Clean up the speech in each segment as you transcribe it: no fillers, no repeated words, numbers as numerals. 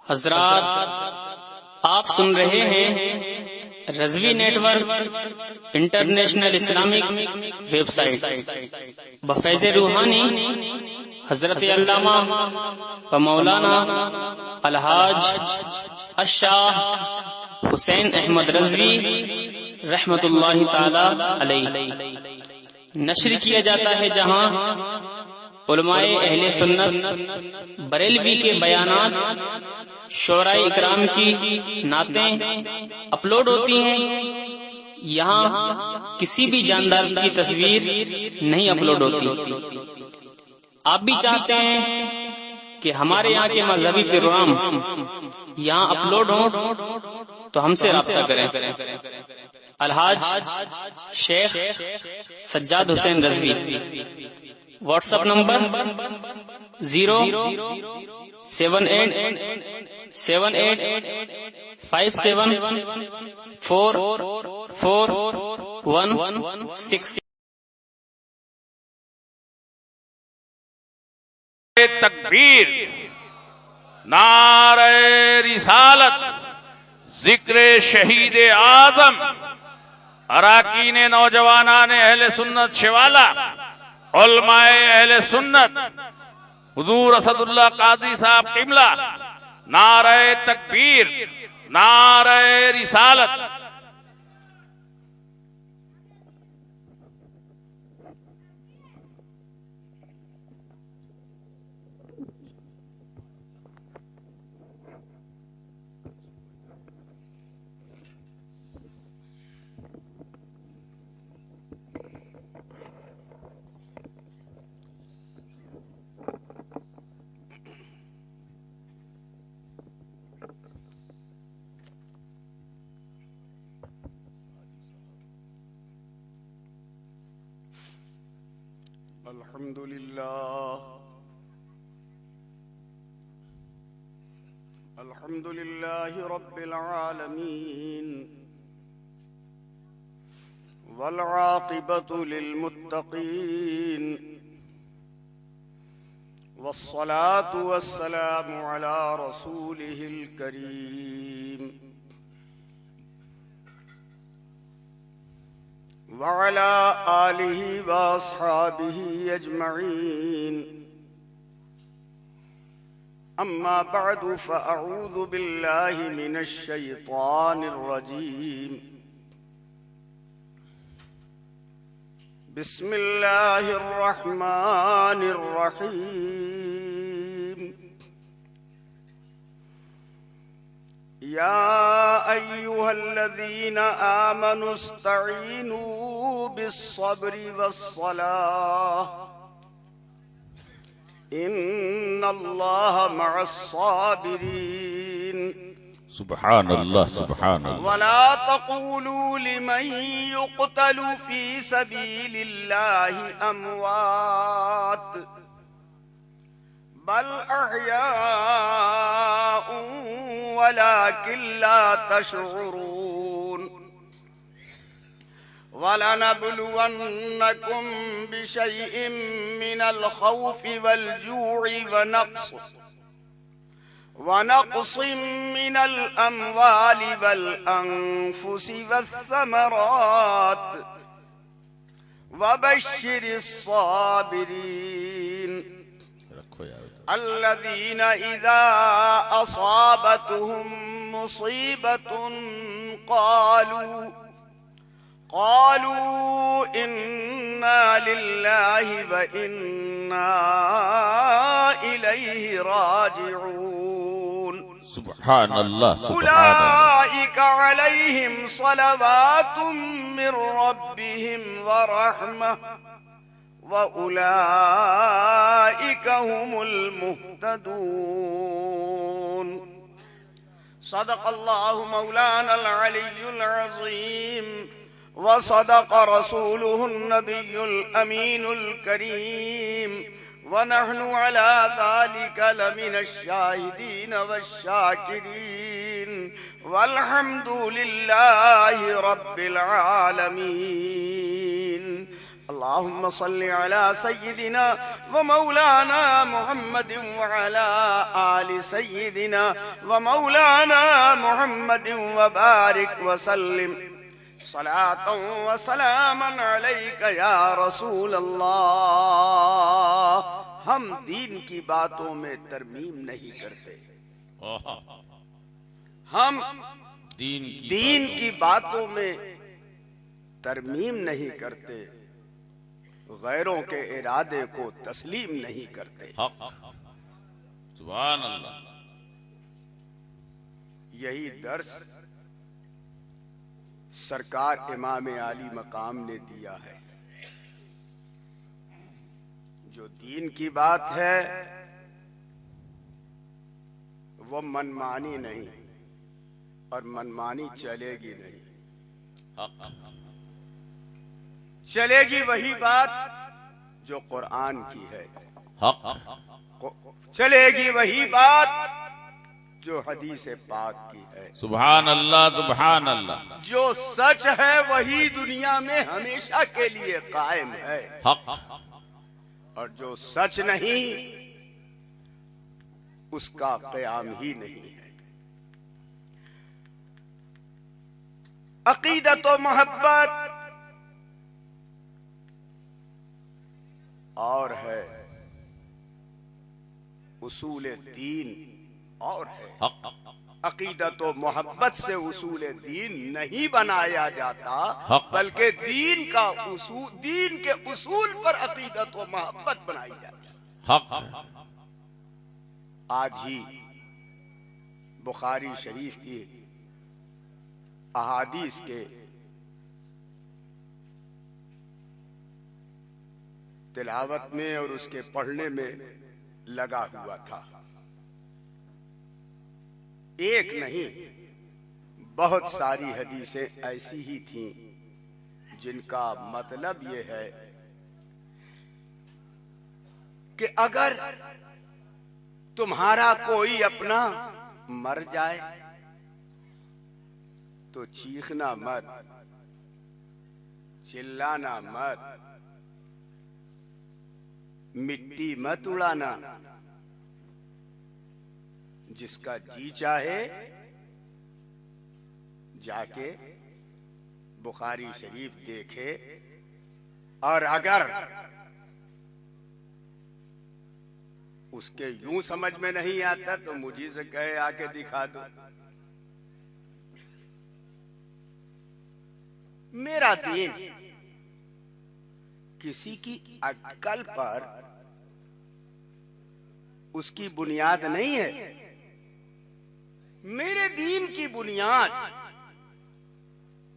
حضرات، آپ سن رہے ہیں Razvi network international Islamic website بفیض روحانی حضرت علامہ و مولانا الحاج الشاہ حسین احمد رضوی رحمت اللہ تعالی علیہ نشر کیا جاتا ہے، جہاں علماء اہل سنت بریلوی کے بیانات، شعراء اکرام کی نعتیں اپلوڈ ہوتی ہیں۔ یہاں کسی بھی جاندار کی تصویر نہیں اپلوڈ ہوتی۔ آپ بھی چاہتے ہیں کہ ہمارے یہاں کے مذہبی پروگرام یہاں اپلوڈ ہوں تو ہم سے رابطہ کریں۔ الحاج شیخ سجاد حسین رضوی، واٹس ایپ نمبر 07878574416۔ تکبیر، نعرہ رسالت، ذکر شہید اعظم، اراکین نوجوانان اہل سنت شوالا، علماء اہل سنت، حضور اسد اللہ قادری صاحب قبلہ، نعرہ تکبیر، نعرہ رسالت۔ الحمد لله رب العالمين، والعاقبة للمتقين، والصلاة والسلام على رسوله الكريم وعلى آله وأصحابه أجمعين۔ أما بعد، فأعوذ بالله من الشيطان الرجيم۔ بسم الله الرحمن الرحيم۔ يا أيها الذين آمنوا استعينوا بالصبر والصلاة، إن الله مع الصابرين۔ سبحان اللہ، سبحان اللہ۔ ولا تقولوا لمن يقتل في سبيل الله أموات، بل أحياء ولكن لا تشعرون۔ وَلَنَبْلُوَنَّكُمْ بِشَيْءٍ مِّنَ الْخَوْفِ وَالْجُوعِ ونقص مِّنَ الْأَمْوَالِ وَالْأَنفُسِ وَالثَّمَرَاتِ، وَبَشِّرِ الصَّابِرِينَ الَّذِينَ إِذَا أَصَابَتْهُم مُّصِيبَةٌ قالوا إنا لله وإنا إليه راجعون۔ سبحان اللہ، سبحان اللہ۔ أولئك عليهم صلوات من ربهم ورحمة، وأولئك هم المهتدون۔ صدق الله مولانا العلي العظيم، وصدق رسوله النبي الأمين الكريم، ونحن على ذلك لمن الشاهدين والشاكرين، والحمد لله رب العالمين۔ اللهم صل على سيدنا ومولانا محمد وعلى آل سيدنا ومولانا محمد وبارك وسلم صلاة وسلاما عليك يا رسول اللہ. ہم دین کی باتوں میں ترمیم نہیں کرتے. ہم دین کی باتوں میں ترمیم نہیں کرتے. غیروں کے ارادے کو تسلیم نہیں کرتے. حق. سبحان اللہ. یہی درس سرکار امام عالی مقام نے دیا ہے. جو دین کی بات ہے وہ منمانی نہیں اور منمانی چلے گی نہیں. حق. چلے گی وہی بات جو قرآن کی ہے. حق. چلے گی وہی بات جو حدیث پاک کی ہے. سبحان اللہ. سبحان اللہ. جو سچ ہے وہی دنیا میں ہمیشہ کے لیے قائم ہے. حق. اور جو سچ نہیں اس کا قیام ہی نہیں ہے. عقیدت و محبت اور ہے، اصول دین اور ہے. حق. عقیدت و محبت سے اصول دین نہیں بنایا جاتا، حق. بلکہ دین کے اصول پر عقیدت و محبت بنائی جاتی ہے. حق. آج ہی بخاری شریف کی احادیث کے تلاوت میں اور اس کے پڑھنے میں لگا ہوا تھا. ایک نہیں بہت ساری حدیثیں ایسی ہی تھیں جن کا مطلب یہ ہے کہ اگر تمہارا کوئی اپنا مر جائے تو چیخنا مت، چلانا مت، مٹی مت اڑانا. جس کا جی چاہے جا کے بخاری شریف دیکھے، اور اگر اس کے یوں سمجھ میں نہیں آتا تو مجھے سے کہے آ کے دکھا دو. میرا دین کسی کی اٹکل پر اس کی بنیاد نہیں ہے. میرے دین کی بنیاد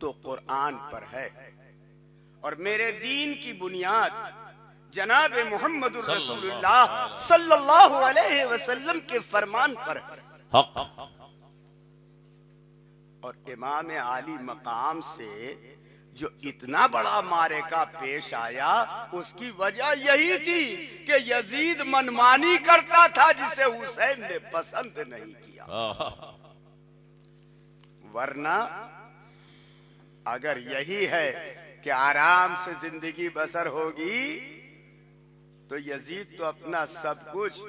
تو قرآن پر ہے، اور میرے دین کی بنیاد جناب محمد رسول اللہ صلی اللہ علیہ وسلم کے فرمان پر ہے. حق. اور امام عالی مقام سے جو اتنا بڑا معرکہ پیش آیا اس کی وجہ یہی تھی کہ یزید منمانی کرتا تھا جسے حسین نے پسند نہیں کیا. ورنہ اگر یہی ہے کہ آرام سے زندگی بسر ہوگی تو یزید تو اپنا سب کچھ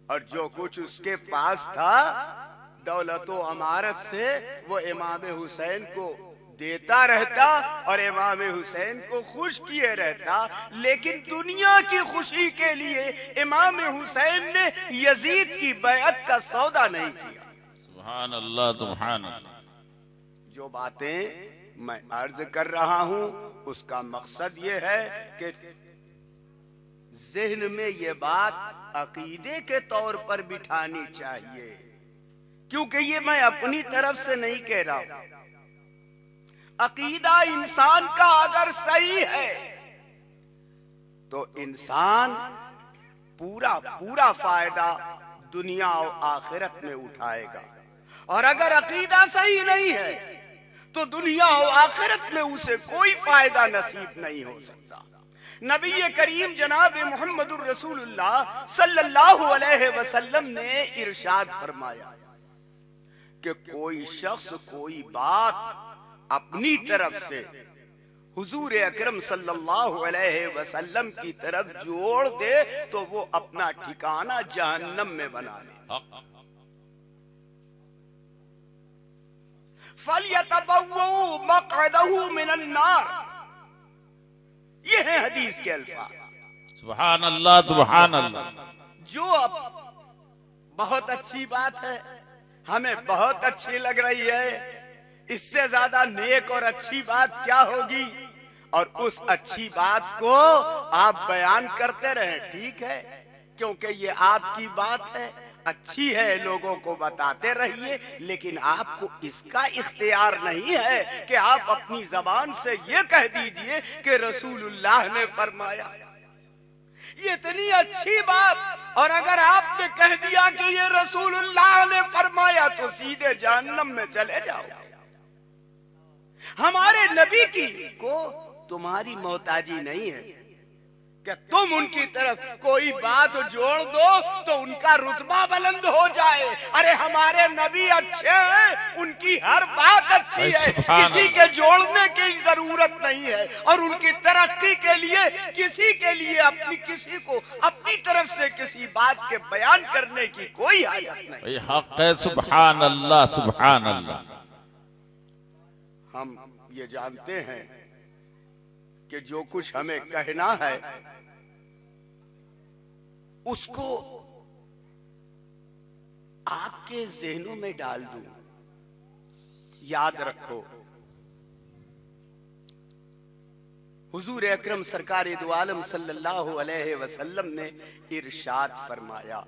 اور جو کچھ اس کے پاس تھا دولت و امارت سے وہ امام حسین کو دیتا رہتا اور امام حسین کو خوش کیے رہتا. لیکن دنیا کی خوشی کے لیے امام حسین نے یزید کی بیعت کا سودا نہیں کیا. سبحان اللہ. سبحان اللہ. جو باتیں میں عرض کر رہا ہوں اس کا مقصد یہ ہے کہ ذہن میں یہ بات عقیدے کے طور پر بٹھانی چاہیے، کیونکہ یہ میں اپنی طرف سے نہیں کہہ رہا ہوں. عقیدہ انسان کا اگر صحیح ہے تو انسان پورا فائدہ دنیا اور آخرت میں اٹھائے گا، اور اگر عقیدہ صحیح نہیں ہے تو دنیا اور آخرت میں اسے کوئی فائدہ نصیب نہیں ہو سکتا. نبی کریم جناب محمد الرسول اللہ صلی اللہ علیہ وسلم نے ارشاد فرمایا کہ کوئی شخص کوئی بات اپنی طرف سے حضور اکرم صلی اللہ علیہ وسلم کی طرف جوڑ دے تو وہ اپنا ٹھکانہ جہنم میں بنا لے. حق فَلْيَتَبَوَّأْ مَقْعَدَهُ مِنَ النَّارِ. یہ ہیں حدیث کے الفاظ. سبحان اللہ سبحان اللہ. جو اب بہت اچھی بات ہے, ہمیں بہت اچھی لگ رہی ہے. اس سے زیادہ نیک اور اچھی بات کیا ہوگی؟ اور اس اچھی بات کو آپ بیان کرتے رہیں, ٹھیک ہے, کیونکہ یہ آپ کی بات ہے, اچھی ہے, لوگوں کو بتاتے رہیے. لیکن آپ کو اس کا اختیار نہیں ہے کہ آپ اپنی زبان سے یہ کہہ دیجئے کہ رسول اللہ نے فرمایا. یہ اتنی اچھی بات, اور اگر آپ نے کہہ دیا کہ یہ رسول اللہ نے فرمایا تو سیدھے جہنم میں چلے جاؤ. ہمارے نبی کی کو تمہاری محتاجی نہیں ہے کہ تم ان کی طرف کوئی بات جوڑ دو تو ان کا رتبہ بلند ہو جائے. ارے ہمارے نبی اچھے ہیں, ان کی ہر بات اچھی ہے, کسی کے جوڑنے کی ضرورت نہیں ہے, اور ان کی ترقی کے لیے کسی کو اپنی طرف سے کسی بات کے بیان کرنے کی کوئی حاجت نہیں. حق ہے. سبحان اللہ سبحان اللہ. ہم یہ جانتے ہیں کہ جو کچھ ہمیں کہنا ہے اس کو آپ کے ذہنوں میں ڈال دوں. یاد رکھو, حضور اکرم سرکار دو عالم صلی اللہ علیہ وسلم نے ارشاد فرمایا,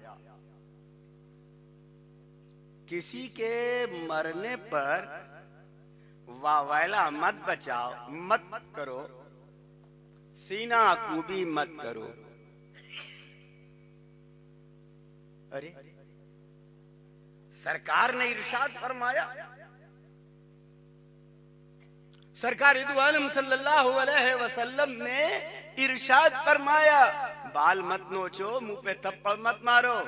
کسی کے مرنے پر واویلا مت بچاؤ, مت کرو, سینہ کوبی مت کرو. ارے سرکار نے ارشاد فرمایا, سرکار دو عالم صلی اللہ علیہ وسلم نے ارشاد فرمایا, بال مت نوچو, منہ پہ تھپڑ مت مارو.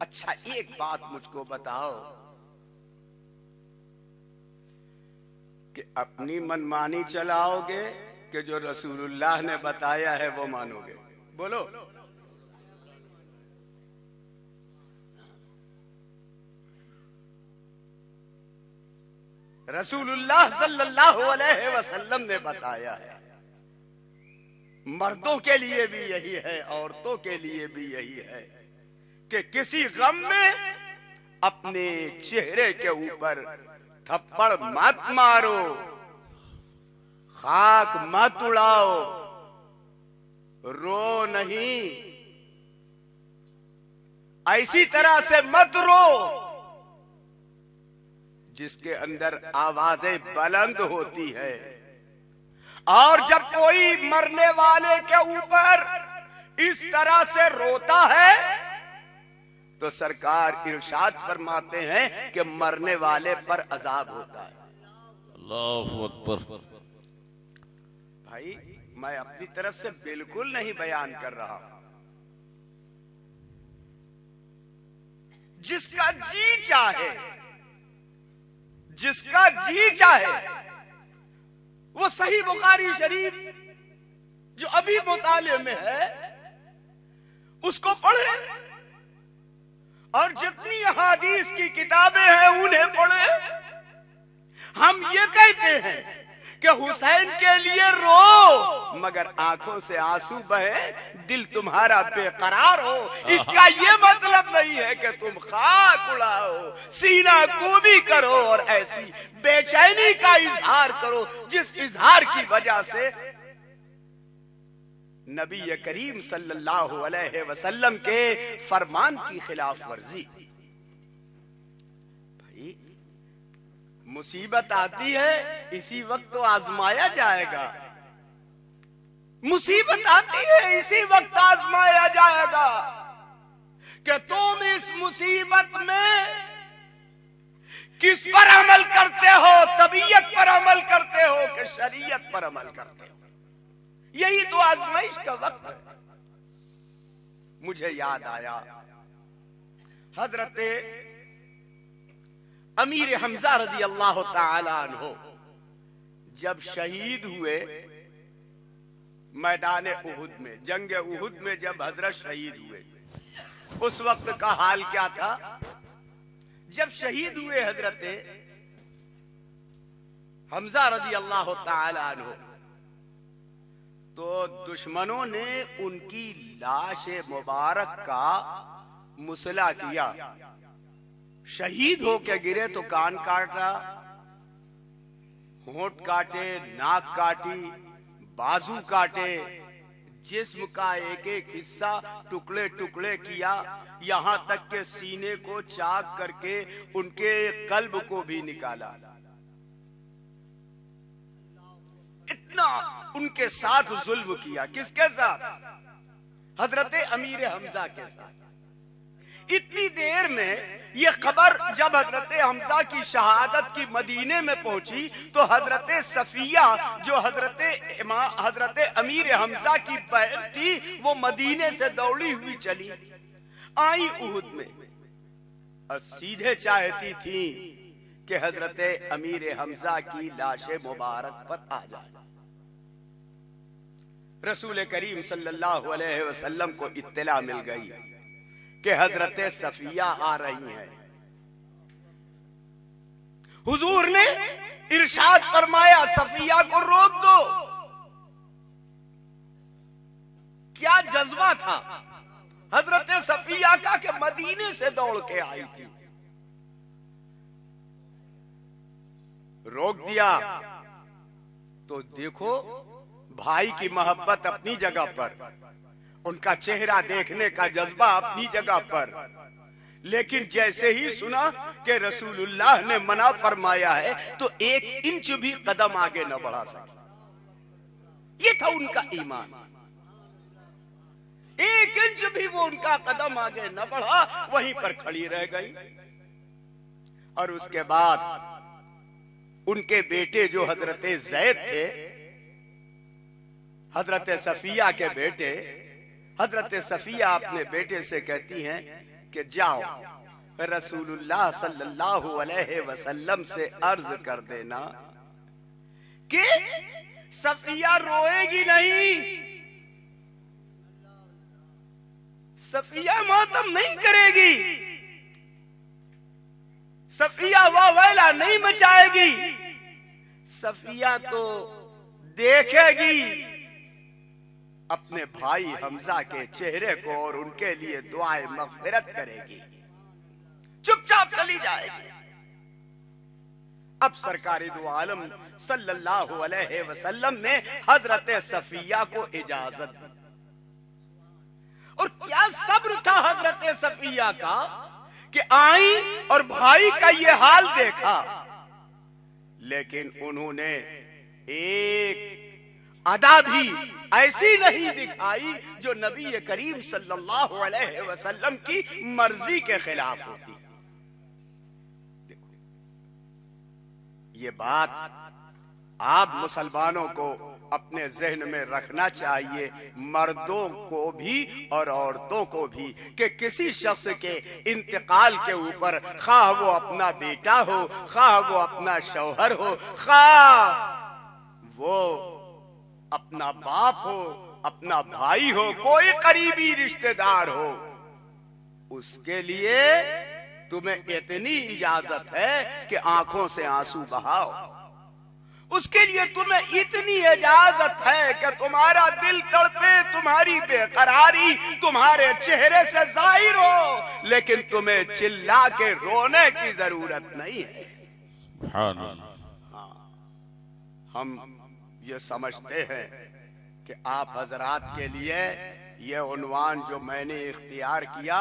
اچھا ایک بات مجھ کو بتاؤ کہ اپنی منمانی چلاؤ گے کہ جو رسول اللہ نے بتایا ہے وہ مانو گے؟ بولو. رسول اللہ صلی اللہ علیہ وسلم نے بتایا ہے, مردوں کے لیے بھی یہی ہے, عورتوں کے لیے بھی یہی ہے کہ کسی غم میں اپنے چہرے کے اوپر تھپڑ مت مارو, خاک مت اڑاؤ, رو نہیں, ایسی طرح سے مت رو جس کے اندر آوازیں بلند ہوتی ہے. اور جب کوئی مرنے والے کے اوپر اس طرح سے روتا ہے تو سرکار ارشاد فرماتے ہیں کہ مرنے والے پر عذاب ہوتا ہے. اللہ اکبر. بھائی میں اپنی طرف سے بالکل نہیں بیان کر رہا ہوں, جس کا جی چاہے, جس کا جی چاہے وہ صحیح بخاری شریف جو ابھی مطالعے میں ہے اس کو پڑھے, اور جتنی احادیث کی کتابیں ہیں انہیں پڑھے. ہم یہ کہتے ہیں کہ حسین کے لیے رو مگر آنکھوں سے آنسو بہے, دل تمہارا بے قرار ہو. اس کا یہ مطلب نہیں ہے کہ تم خاک اڑاؤ, سینہ کوبی کرو اور ایسی بے چینی کا اظہار کرو جس اظہار کی وجہ سے نبی کریم صلی اللہ علیہ وسلم کے فرمان کی خلاف ورزی. بھائی مصیبت آتی ہے اسی وقت تو آزمایا جائے گا, مصیبت آتی ہے اسی وقت آزمایا جائے گا کہ تم اس مصیبت میں کس پر عمل کرتے ہو, طبیعت پر عمل کرتے ہو کہ شریعت پر عمل کرتے ہو. یہی تو آزمائش کا وقت ہے. مجھے یاد آیا حضرت امیر حمزہ رضی اللہ تعالی عنہ جب شہید ہوئے میدان احد میں، جنگ احد میں جب حضرت شہید ہوئے، اس وقت کا حال کیا تھا؟ جب شہید ہوئے حضرت حمزہ رضی اللہ تعالی عنہ، تو دشمنوں نے ان کی لاش مبارک کا مسئلہ کیا. شہید ہو کے گرے تو کان کاٹا، ہونٹ کاٹے، ناک کاٹی، بازو کاٹے، جسم کا ایک ایک حصہ ٹکڑے ٹکڑے کیا، یہاں تک کہ سینے کو چاک کر کے ان کے قلب کو بھی نکالا. اتنا ان کے ساتھ ظلم کیا. کس کے ساتھ؟ حضرت امیر حمزہ کے ساتھ. اتنی دیر میں یہ خبر جب حضرت حمزہ کی شہادت کی مدینے میں پہنچی تو حضرت صفیہ جو حضرت امیر حمزہ کی بہن تھی وہ مدینے سے دوڑی ہوئی چلی آئی احد میں، اور سیدھے چاہتی تھی کہ حضرت امیر حمزہ کی لاش مبارک پر آ جائے. رسول کریم صلی اللہ علیہ وسلم کو اطلاع مل گئی کہ حضرت صفیہ آ رہی ہیں. حضور نے ارشاد فرمایا صفیہ کو روک دو. کیا جذبہ تھا حضرت صفیہ کا کہ مدینے سے دوڑ کے آئی تھی. روک دیا تو دیکھو بھائی کی محبت اپنی جگہ پر، ان کا چہرہ دیکھنے کا جذبہ اپنی جگہ پر، لیکن جیسے ہی سنا کہ رسول اللہ نے منع فرمایا ہے تو 1 انچ بھی قدم آگے نہ بڑھا سکے. یہ تھا ان کا ایمان. 1 انچ بھی وہ ان کا قدم آگے نہ بڑھا، وہیں پر کھڑی رہ گئی. اور اس کے بعد ان کے بیٹے جو حضرت زید تھے، حضرت صفیہ کے بیٹے، حضرت صفیہ اپنے بیٹے سے کہتی ہیں کہ جاؤ رسول اللہ صلی اللہ علیہ وسلم سے عرض کر دینا کہ صفیہ روئے گی نہیں، صفیہ ماتم نہیں کرے گی، صفیہ واویلا نہیں مچائے گی، صفیہ تو دیکھے گی اپنے بھائی حمزہ کے چہرے کو اور ان کے لیے دعائے مغفرت کرے گی، چپ چاپ چلی جائے گی. اب سرکار دو عالم صلی اللہ علیہ وسلم نے حضرت صفیہ کو اجازت دی. اور کیا صبر تھا حضرت صفیہ کا کہ آئیں اور بھائی کا یہ حال دیکھا، لیکن انہوں نے ایک ادا بھی ایسی نہیں دکھائی جو نبی کریم صلی اللہ علیہ وسلم کی مرضی کے خلاف ہوتی. دیکھو یہ بات آپ مسلمانوں کو اپنے ذہن میں رکھنا چاہیے، مردوں کو بھی اور عورتوں کو بھی، کہ کسی شخص کے انتقال کے اوپر خواہ وہ اپنا بیٹا ہو، خواہ وہ اپنا شوہر ہو، خواہ وہ اپنا باپ ہو، اپنا بھائی ہو، کوئی قریبی رشتہ دار ہو، اس کے لیے تمہیں اتنی اجازت ہے کہ آنکھوں سے آنسو بہاؤ. اس کے لیے تمہیں اتنی اجازت ہے کہ تمہارا دل تڑپے، تمہاری بے قراری تمہارے چہرے سے ظاہر ہو، لیکن تمہیں چلا کے رونے کی ضرورت نہیں ہے. سبحان اللہ. ہم یہ سمجھتے ہیں کہ آپ حضرات کے لیے یہ عنوان جو میں نے اختیار کیا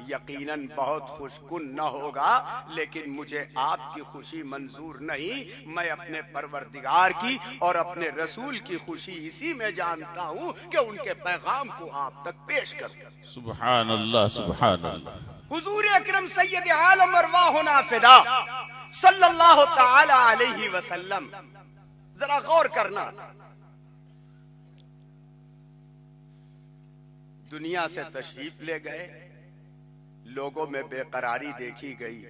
یقیناً بہت خوش کن نہ ہوگا، لیکن مجھے آپ کی خوشی منظور نہیں. میں اپنے پروردگار کی اور اپنے رسول کی خوشی اسی میں جانتا ہوں کہ ان کے پیغام کو آپ تک پیش کروں. سبحان اللہ سبحان اللہ. حضور اکرم سید عالم ارواحنا فدا صلی اللہ تعالی علیہ وسلم، ذرا غور کرنا، دنیا سے تشریف لے گئے، لوگوں میں بے قراری دیکھی گئی،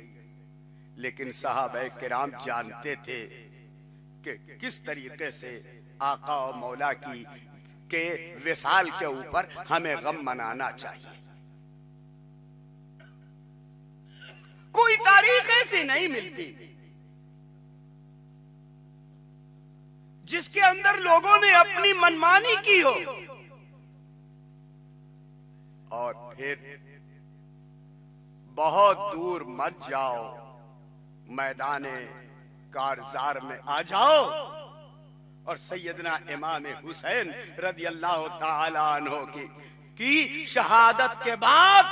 لیکن صحابہ کرام جانتے تھے کہ کس طریقے سے آقا و مولا کی کے وصال کے اوپر ہمیں غم منانا چاہیے. کوئی تاریخ ایسی نہیں ملتی جس کے اندر لوگوں نے اپنی منمانی کی ہو اور پھر بہت دور مت جاؤ، میدان کارزار میں آ جاؤ اور سیدنا امام حسین رضی اللہ تعالی عنہ کی شہادت کے بعد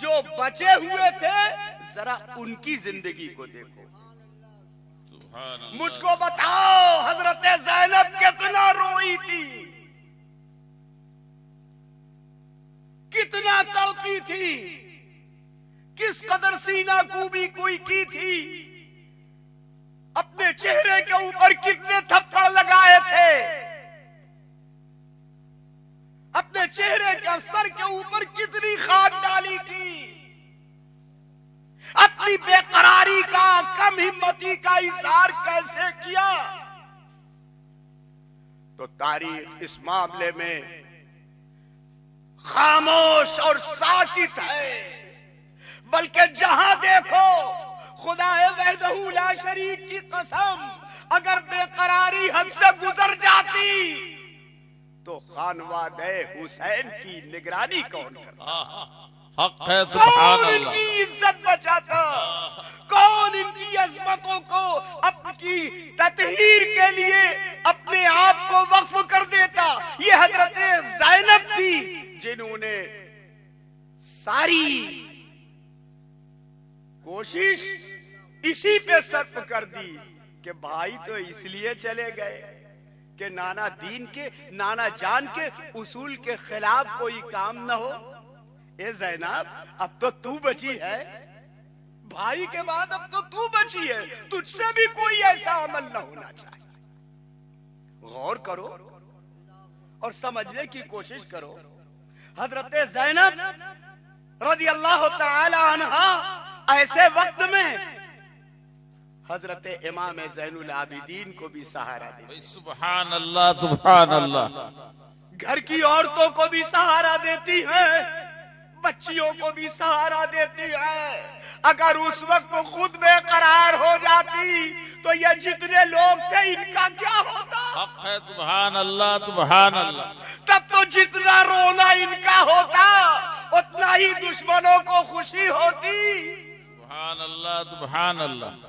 جو بچے ہوئے تھے ذرا ان کی زندگی کو دیکھو. مجھ کو بتاؤ حضرت زینب کتنا روئی تھی، کتنا تڑپی تھی، کس قدر سینہ کوبی کوئی کی تھی، اپنے چہرے کے اوپر کتنے تھپڑ لگائے تھے، اپنے چہرے کے سر کے اوپر کتنی خاک ڈالی تھی، اپنی بے قراری کا، کم ہمتی کا اظہار کیسے کیا. تو تاریخ اس معاملے میں خاموش اور ساکت ہے، بلکہ جہاں دیکھو خدا وحدہ لا شریک کی قسم اگر بے قراری حد سے گزر جاتی تو خانوادہ حسین کی نگرانی کون کرتا؟ حق ہے سبحان کون ان اللہ. کی عزت بچاتا؟ کون ان کی عظمتوں کو اپنی تطہیر کے لیے اپنے آپ کو وقف کر دیتا؟ یہ حضرت زینب تھی جنہوں نے ساری کوشش اسی پہ صرف کر دی کہ بھائی تو اس لیے چلے گئے کہ نانا دین کے، نانا جان کے اصول کے خلاف کوئی کام نہ ہو. اے زینب اب تو تو بچی ہے، بھائی کے بعد اب تو تو بچی ہے، تجھ سے بھی کوئی ایسا عمل نہ ہونا چاہیے. غور کرو اور سمجھنے کی کوشش کرو. حضرت زینب رضی اللہ تعالی عنہا ایسے وقت میں حضرت امام زین العابدین کو بھی سہارا دیتی، سبحان اللہ سبحان اللہ. گھر کی عورتوں کو بھی سہارا دیتی ہے، بچیوں کو بھی سہارا دیتی ہے. اگر اس وقت خود بے قرار ہو جاتی تو یہ جتنے لوگ تھے ان کا کیا ہوتا؟ حق ہے سبحان اللہ سبحان اللہ. تب تو جتنا رونا ان کا ہوتا اتنا ہی دشمنوں کو خوشی ہوتی. سبحان اللہ سبحان اللہ.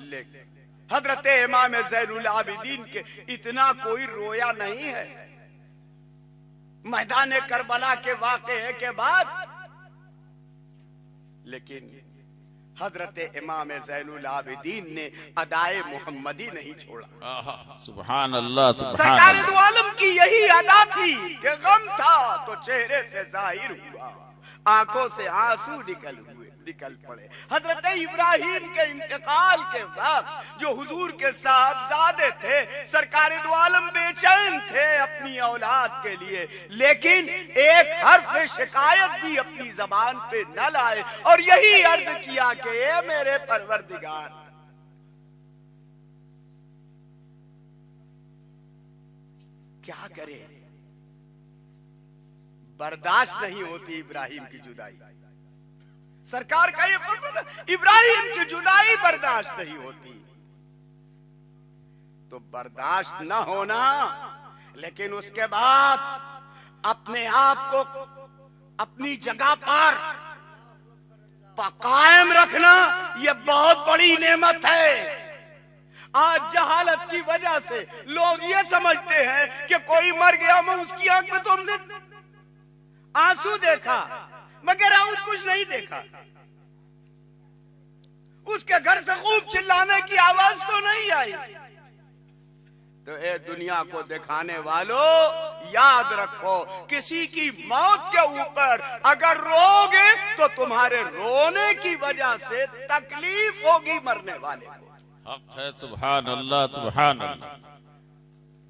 لیکن حضرت امام زین العابدین کے اتنا کوئی رویا نہیں ہے. میدان کربلا کے واقعے کے بعد لیکن حضرت امام زین العابدین نے ادائے محمدی نہیں چھوڑا. سبحان اللہ سبحان سرکار اللہ. دو عالم کی یہی ادا تھی کہ غم تھا تو چہرے سے ظاہر ہوا، آنکھوں سے آنسو نکل پڑے. حضرت ابراہیم کے انتقال کے وقت جو حضور کے صاحبزادے تھے سرکار دو عالم بے چین تھے اپنی اولاد کے لیے، لیکن ایک حرف شکایت بھی اپنی زبان پہ نہ لائے اور یہی عرض کیا کہ اے میرے پروردگار کیا کرے، برداشت نہیں ہوتی ابراہیم کی جدائی. سرکار کا یہ فرمان، ابراہیم کی جدائی برداشت نہیں ہوتی. تو برداشت نہ ہونا لیکن اس کے بعد اپنے آپ کو اپنی جگہ پر قائم رکھنا یہ بہت بڑی نعمت ہے. آج جہالت کی وجہ سے لوگ یہ سمجھتے ہیں کہ کوئی مر گیا میں اس کی آنکھ میں تو ہم نے آنسو دیکھا مگر اور کچھ نہیں دیکھا، اس کے گھر سے خوب چلانے کی آواز تو نہیں آئی. تو اے دنیا کو دکھانے والوں یاد رکھو کسی کی موت کے اوپر اگر رو گے تو تمہارے رونے کی وجہ سے تکلیف ہوگی مرنے والے کو. حق ہے سبحان اللہ سبحان اللہ.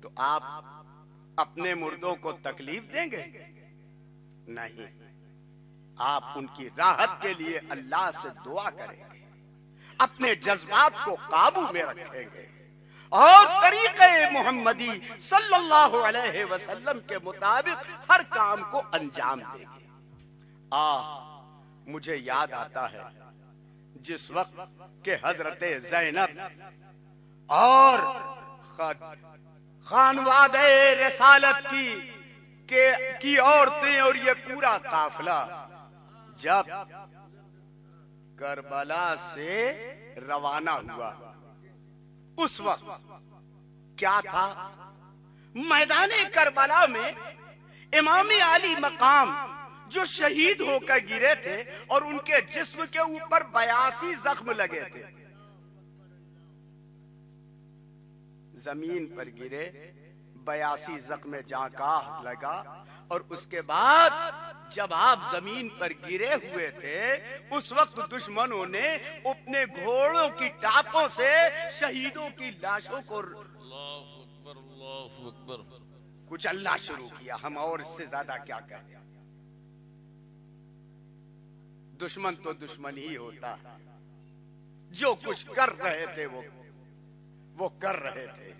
تو آپ اپنے مردوں کو تکلیف دیں گے؟ نہیں. آپ ان کی راحت کے لیے اللہ سے دعا کریں گے، اپنے جذبات کو قابو میں رکھیں گے اور طریقے محمدی صلی اللہ علیہ وسلم کے مطابق ہر کام کو انجام دیں گے۔ مجھے یاد آتا ہے جس وقت کہ حضرت زینب اور خانوادہ رسالت کی عورتیں اور یہ پورا قافلہ جب کربلا سے روانہ ہوا، اس وقت کیا تھا؟ میدان کربلا میں امام علی مقام جو شہید ہو کر گرے تھے اور ان کے جسم کے اوپر 82 زخم لگے تھے، زمین پر گرے، 82 زخم جاں کا لگا، اور اس کے بعد جب آپ زمین پر گرے ہوئے تھے اس وقت دشمنوں نے اپنے گھوڑوں کی ٹاپوں سے شہیدوں کی لاشوں کو کچلنا شروع کیا۔ ہم اور اس سے زیادہ کیا کہیں؟ دشمن تو دشمن ہی ہوتا ہے، جو کچھ کر رہے تھے وہ کر رہے تھے،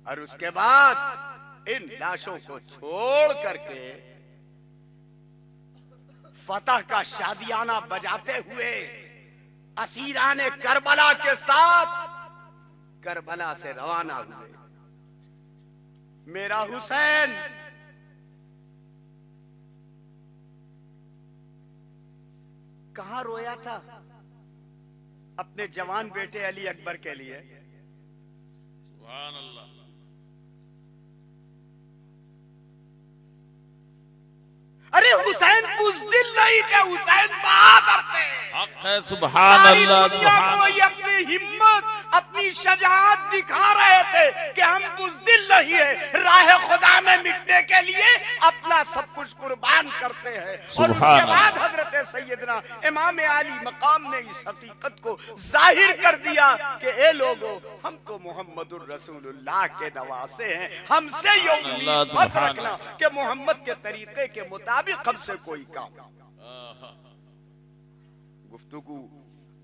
اور اس کے بعد ان لاشوں کو چھوڑ کر کے فتح کا شادیانہ بجاتے ہوئے اسیران کربلا کے ساتھ کربلا سے روانہ ہوئے۔ میرا حسین کہاں رویا تھا؟ اپنے جوان بیٹے علی اکبر کے لیے۔ سبحان اللہ۔ ارے حسین بزدل نہیں تھے، حسین بہادر تھے۔ حق ہے، سبحان اللہ، سبحان کوئی اپنی ہمت، اپنی شجاعت دکھا رہے تھے کہ ہم بزدل نہیں ہیں، راہ خدا میں مٹنے کے لیے اپنا سب کچھ قربان کرتے ہیں۔ اور اس کے بعد حضرت سیدنا امام علی مقام نے اس حقیقت کو ظاہر کر دیا کہ اے لوگو، ہم تو محمد الرسول اللہ کے نواسے ہیں، ہم سے یہ امید مت رکھنا کہ محمد کے طریقے کے مطابق ہم سے کوئی کام۔ گفتگو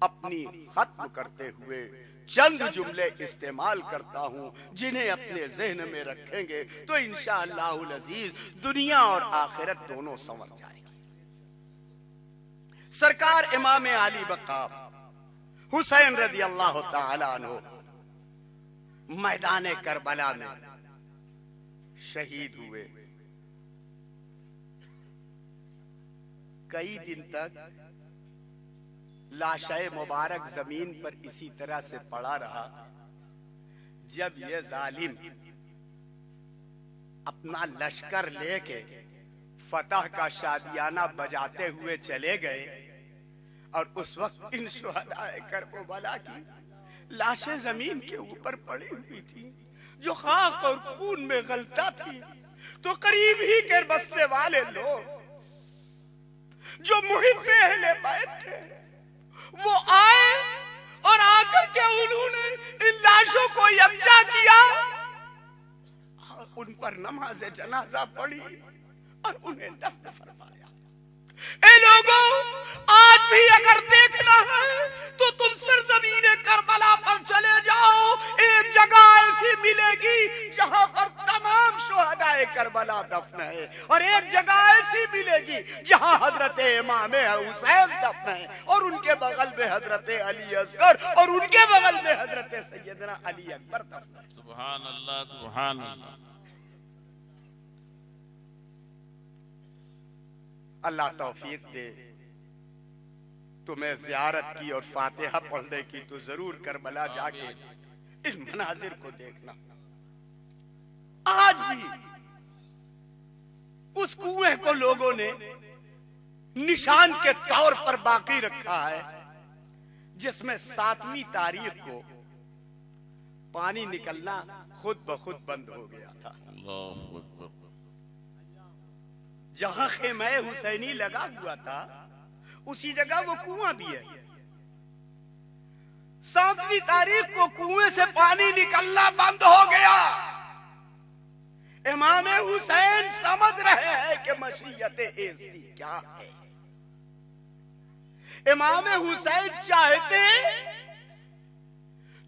اپنی ختم کرتے ہوئے چند جملے استعمال کرتا ہوں جنہیں اپنے ذہن میں رکھیں گے تو انشاءاللہ العزیز دنیا اور آخرت دونوں سنور جائے گی۔ سرکار امام علی مقام حسین رضی اللہ تعالی عنہ میدان کربلا میں شہید ہوئے۔ کئی دن تک لاشِ مبارک زمین پر اسی طرح سے پڑا رہا۔ جب یہ ظالم اپنا لشکر لے کے فتح کا شادیانہ بجاتے ہوئے چلے گئے اور اس وقت ان شہداء کربلا کی لاشیں زمین کے اوپر پڑی ہوئی تھی جو خاک اور خون میں غلطہ تھی، تو قریب ہی کے بسنے والے لوگ جو محب اہل بیت تھے وہ آئے اور آ کر کے انہوں نے ان لاشوں کو یکجا کیا اور ان پر نماز جنازہ پڑھی اور انہیں دفن فرمایا۔ اے لوگوں، آج بھی اگر دیکھنا ہے تو تم سرزمین کربلا پر چلے جاؤ، ایک جگہ ایسی ملے گی جہاں پر تمام شہداء کربلا دفن ہے، اور ایک جگہ ایسی ملے گی جہاں حضرت امام حسین دفن ہے، اور ان کے بغل میں حضرت علی اصغر، اور ان کے بغل میں حضرت سیدنا علی اکبر دفن ہے۔ سبحان اللہ، سبحان اللہ۔ اللہ توفیق دے تمہیں زیارت کی اور فاتحہ پڑھنے کی تو ضرور کربلا جا کے ان مناظر کو دیکھنا۔ آج بھی اس کنویں کو لوگوں نے نشان کے طور پر باقی رکھا ہے جس میں 7ویں تاریخ کو پانی نکلنا خود بخود بند ہو گیا تھا۔ اللہ اکبر۔ جہاں خیمہ حسینی لگا ہوا تھا اسی جگہ وہ کنواں بھی ہے۔ 7ویں تاریخ کو کنویں سے پانی نکلنا بند ہو گیا۔ امام حسین سمجھ رہے ہیں کہ مشیت ایزدی کیا ہے۔ امام حسین چاہتے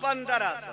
1500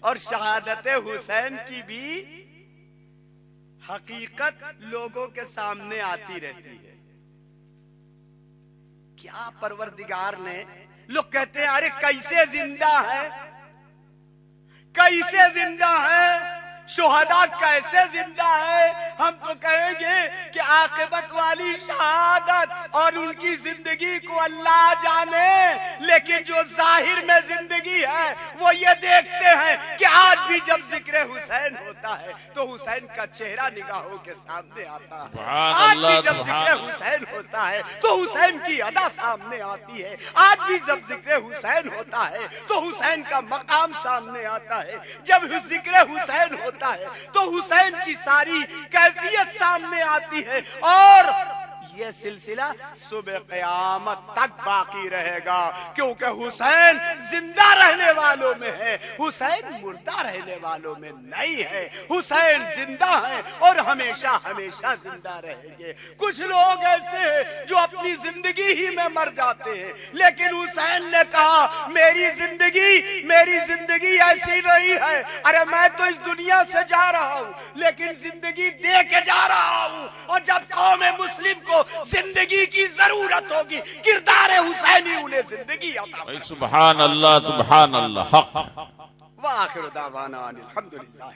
اور شہادت حسین کی بھی حقیقت لوگوں کے سامنے آتی رہتی ہے. کیا پروردگار نے لوگ کہتے ہیں ارے کیسے زندہ ہے, کیسے زندہ ہے, شہداء کیسے زندہ ہے. ہم تو کہیں گے کہ عاقبت والی شہادت اور ان کی زندگی کو اللہ جانے, لیکن جو ظاہر میں زندگی ہے وہ یہ دیکھتے ہیں کہ آج بھی جب ذکر حسین ہوتا ہے تو حسین کا چہرہ نگاہوں کے سامنے آتا ہے. آج بھی جب ذکر حسین ہوتا ہے تو حسین کی ادا سامنے آتی ہے. آج بھی جب ذکر حسین ہوتا ہے تو حسین کا مقام سامنے آتا ہے. جب ذکر حسین ہوتا ہے تو حسین کی ساری کیفیت سامنے آتی ہے اور یہ سلسلہ صبح قیامت تک باقی رہے گا, کیونکہ حسین زندہ رہنے والوں میں ہے, حسین مردہ رہنے والوں میں نہیں ہے. حسین زندہ ہے اور ہمیشہ ہمیشہ زندہ رہیں گے. کچھ لوگ ایسے ہیں جو اپنی زندگی ہی میں مر جاتے ہیں, لیکن حسین نے کہا میری زندگی ایسی نہیں ہے. ارے میں تو اس دنیا سے جا رہا ہوں لیکن زندگی دے کے جا رہا ہوں, اور جب قوم مسلم کو زندگی کی ضرورت ہوگی کردار حسینی انہیں زندگی عطا فرمائے. سبحان اللہ سبحان اللہ. حق. وآخر دعوانا الحمدللہ.